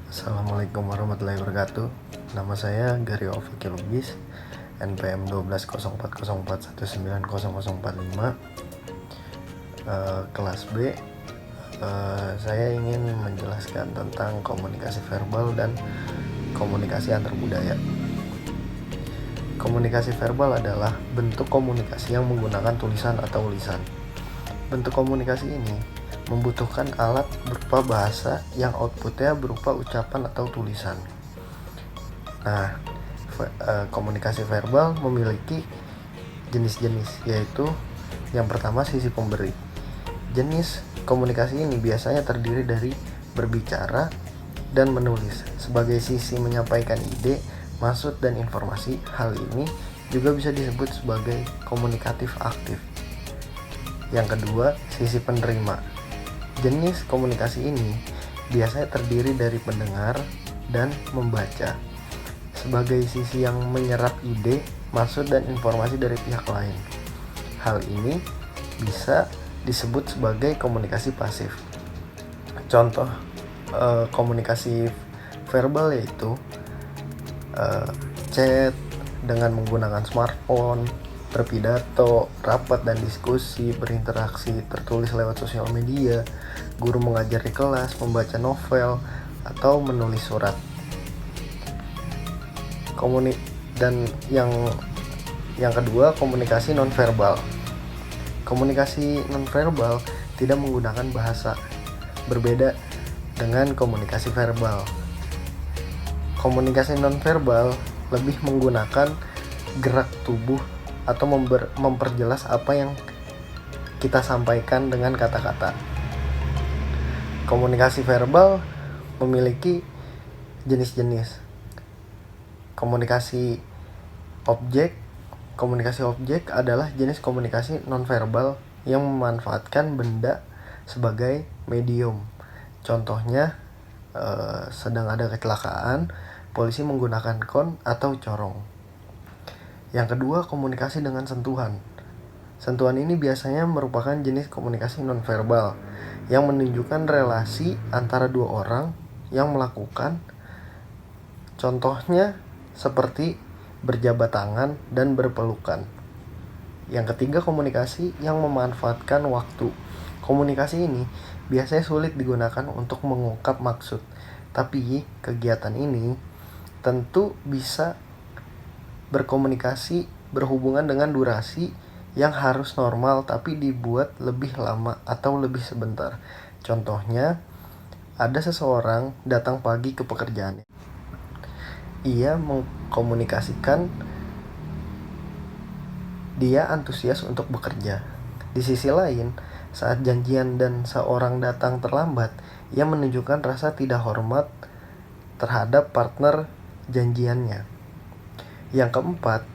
Assalamualaikum warahmatullahi wabarakatuh. Nama saya Gary Ofiki Lubis, NPM 120404190045, kelas B. Saya ingin menjelaskan tentang komunikasi verbal dan komunikasi antar budaya. Komunikasi verbal adalah bentuk komunikasi yang menggunakan tulisan atau lisan. Bentuk komunikasi ini membutuhkan alat berupa bahasa yang outputnya berupa ucapan atau tulisan. Nah, komunikasi verbal memiliki jenis-jenis, yaitu yang pertama sisi pemberi. Jenis komunikasi ini biasanya terdiri dari berbicara dan menulis sebagai sisi menyampaikan ide, maksud, dan informasi. Hal ini juga bisa disebut sebagai komunikatif aktif. Yang kedua, sisi penerima. Jenis komunikasi ini biasanya terdiri dari pendengar dan membaca sebagai sisi yang menyerap ide, maksud, dan informasi dari pihak lain. Hal ini bisa disebut sebagai komunikasi pasif. Contoh komunikasi verbal yaitu chat dengan menggunakan smartphone, berpidato, rapat dan diskusi, berinteraksi tertulis lewat sosial media, guru mengajar di kelas, membaca novel, atau menulis surat. Dan yang kedua, komunikasi nonverbal. Komunikasi nonverbal tidak menggunakan bahasa, berbeda dengan komunikasi verbal. Komunikasi nonverbal lebih menggunakan gerak tubuh atau memperjelas apa yang kita sampaikan dengan kata-kata. Komunikasi verbal memiliki jenis-jenis. Komunikasi objek adalah jenis komunikasi nonverbal yang memanfaatkan benda sebagai medium. Contohnya, sedang ada kecelakaan, polisi menggunakan kon atau corong. Yang kedua, komunikasi dengan sentuhan. Sentuhan ini biasanya merupakan jenis komunikasi nonverbal yang menunjukkan relasi antara dua orang yang melakukan. Contohnya seperti berjabat tangan dan berpelukan. Yang ketiga, komunikasi yang memanfaatkan waktu. Komunikasi ini biasanya sulit digunakan untuk mengungkap maksud, tapi kegiatan ini tentu bisa berkomunikasi berhubungan dengan durasi yang harus normal tapi dibuat lebih lama atau lebih sebentar. Contohnya, ada seseorang datang pagi ke pekerjaannya. Ia mengkomunikasikan dia antusias untuk bekerja. Di sisi lain, saat janjian dan seorang datang terlambat, ia menunjukkan rasa tidak hormat terhadap partner janjiannya. Yang keempat,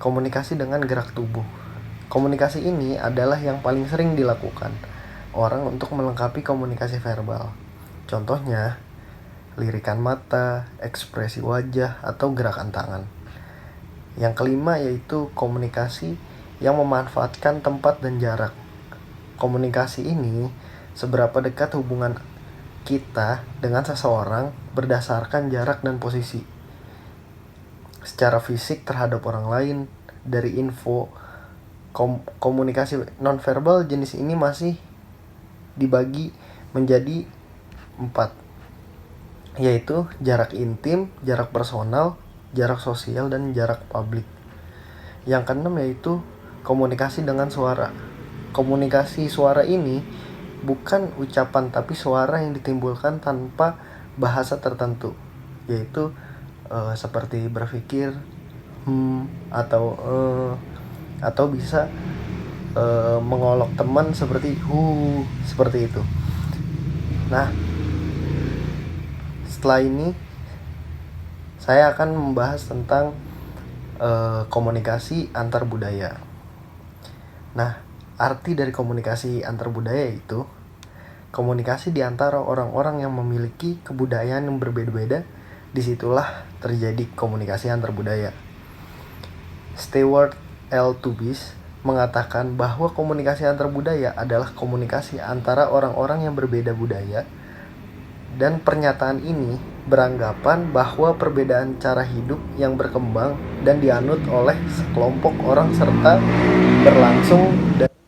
komunikasi dengan gerak tubuh. Komunikasi ini adalah yang paling sering dilakukan orang untuk melengkapi komunikasi verbal. Contohnya, lirikan mata, ekspresi wajah, atau gerakan tangan. Yang kelima yaitu komunikasi yang memanfaatkan tempat dan jarak. Komunikasi ini seberapa dekat hubungan kita dengan seseorang berdasarkan jarak dan posisi secara fisik terhadap orang lain. Dari info komunikasi nonverbal jenis ini masih dibagi menjadi 4, yaitu jarak intim, jarak personal, jarak sosial, dan jarak publik. Yang keenam yaitu komunikasi dengan suara. Komunikasi suara ini bukan ucapan tapi suara yang ditimbulkan tanpa bahasa tertentu, yaitu seperti berpikir atau bisa mengolok teman seperti seperti itu. Nah, setelah ini saya akan membahas tentang komunikasi antar budaya. Nah, arti dari komunikasi antar budaya itu komunikasi di antara orang-orang yang memiliki kebudayaan yang berbeda-beda. Disitulah terjadi komunikasi antar budaya. Stewart L. Tubis mengatakan bahwa komunikasi antar budaya adalah komunikasi antara orang-orang yang berbeda budaya, dan pernyataan ini beranggapan bahwa perbedaan cara hidup yang berkembang dan dianut oleh sekelompok orang serta berlangsung dari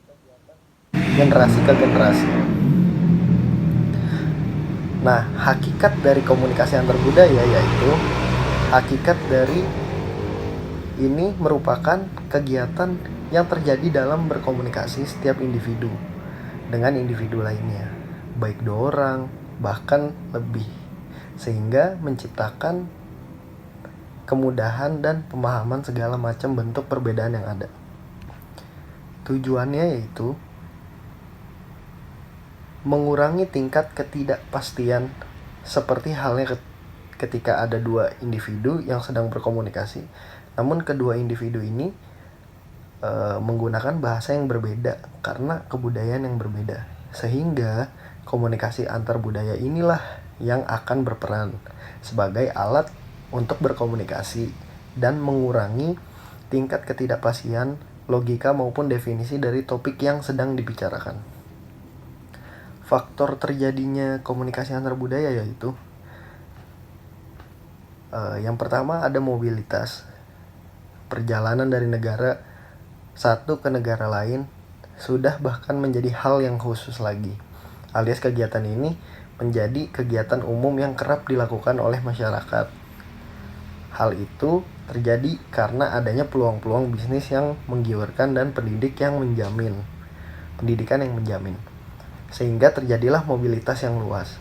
generasi ke generasi. Nah, hakikat dari komunikasi antar budaya yaitu hakikat dari ini merupakan kegiatan yang terjadi dalam berkomunikasi setiap individu dengan individu lainnya, baik 2 orang bahkan lebih, sehingga menciptakan kemudahan dan pemahaman segala macam bentuk perbedaan yang ada. Tujuannya yaitu mengurangi tingkat ketidakpastian, seperti halnya ketika ada 2 individu yang sedang berkomunikasi, namun kedua individu ini menggunakan bahasa yang berbeda karena kebudayaan yang berbeda, sehingga komunikasi antar budaya inilah yang akan berperan sebagai alat untuk berkomunikasi dan mengurangi tingkat ketidakpastian logika maupun definisi dari topik yang sedang dibicarakan. Faktor terjadinya komunikasi antar budaya yaitu yang pertama ada mobilitas. Perjalanan dari negara satu ke negara lain sudah bahkan menjadi hal yang khusus lagi, alias kegiatan ini menjadi kegiatan umum yang kerap dilakukan oleh masyarakat. Hal itu terjadi karena adanya peluang-peluang bisnis yang menggiurkan dan pendidikan yang menjamin, sehingga terjadilah mobilitas yang luas.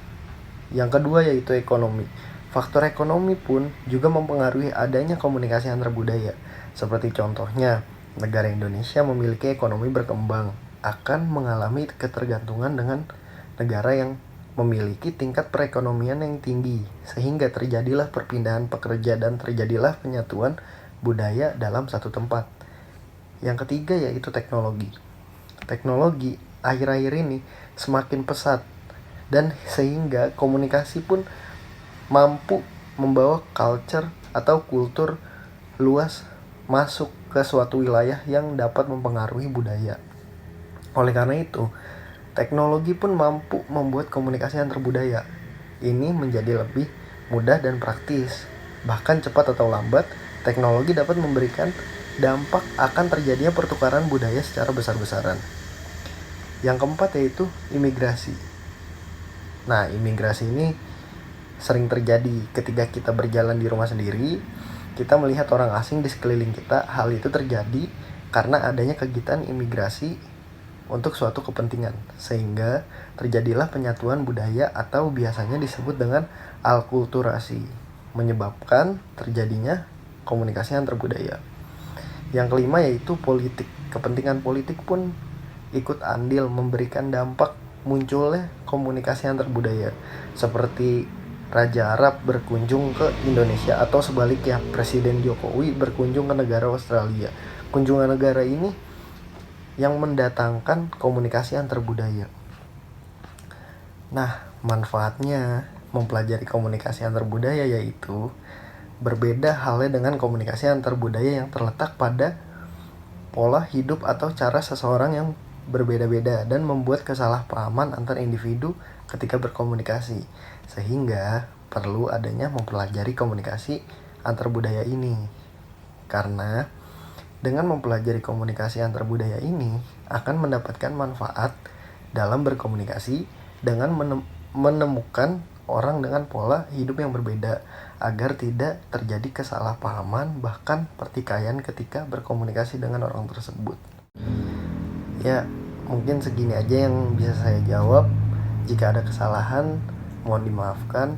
Yang kedua yaitu ekonomi. Faktor ekonomi pun juga mempengaruhi adanya komunikasi antar budaya. Seperti contohnya, negara Indonesia memiliki ekonomi berkembang akan mengalami ketergantungan dengan negara yang memiliki tingkat perekonomian yang tinggi, sehingga terjadilah perpindahan pekerja dan terjadilah penyatuan budaya dalam satu tempat. Yang ketiga yaitu teknologi. Teknologi akhir-akhir ini semakin pesat, dan sehingga komunikasi pun mampu membawa culture atau kultur luas masuk ke suatu wilayah yang dapat mempengaruhi budaya. Oleh karena itu, teknologi pun mampu membuat komunikasi antar budaya ini menjadi lebih mudah dan praktis. Bahkan cepat atau lambat, teknologi dapat memberikan dampak akan terjadinya pertukaran budaya secara besar-besaran. Yang keempat yaitu imigrasi. Nah, imigrasi ini sering terjadi ketika kita berjalan di rumah sendiri, kita melihat orang asing di sekeliling kita. Hal itu terjadi karena adanya kegiatan imigrasi untuk suatu kepentingan, sehingga terjadilah penyatuan budaya atau biasanya disebut dengan alkulturasi, menyebabkan terjadinya komunikasi antar budaya. Yang kelima yaitu politik. Kepentingan politik pun ikut andil memberikan dampak munculnya komunikasi antar budaya, seperti Raja Arab berkunjung ke Indonesia atau sebaliknya Presiden Jokowi berkunjung ke negara Australia. Kunjungan negara ini yang mendatangkan komunikasi antar budaya. Nah, manfaatnya mempelajari komunikasi antar budaya yaitu berbeda halnya dengan komunikasi antar budaya yang terletak pada pola hidup atau cara seseorang yang berbeda-beda dan membuat kesalahpahaman antar individu ketika berkomunikasi, sehingga perlu adanya mempelajari komunikasi antar budaya ini. Karena dengan mempelajari komunikasi antar budaya ini akan mendapatkan manfaat dalam berkomunikasi dengan menemukan orang dengan pola hidup yang berbeda, agar tidak terjadi kesalahpahaman bahkan pertikaian ketika berkomunikasi dengan orang tersebut. Ya, mungkin segini aja yang bisa saya jawab. Jika ada kesalahan, mohon dimaafkan.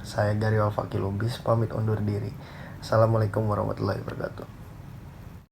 Saya Gario Alfaqi Lubis pamit undur diri. Assalamualaikum warahmatullahi wabarakatuh.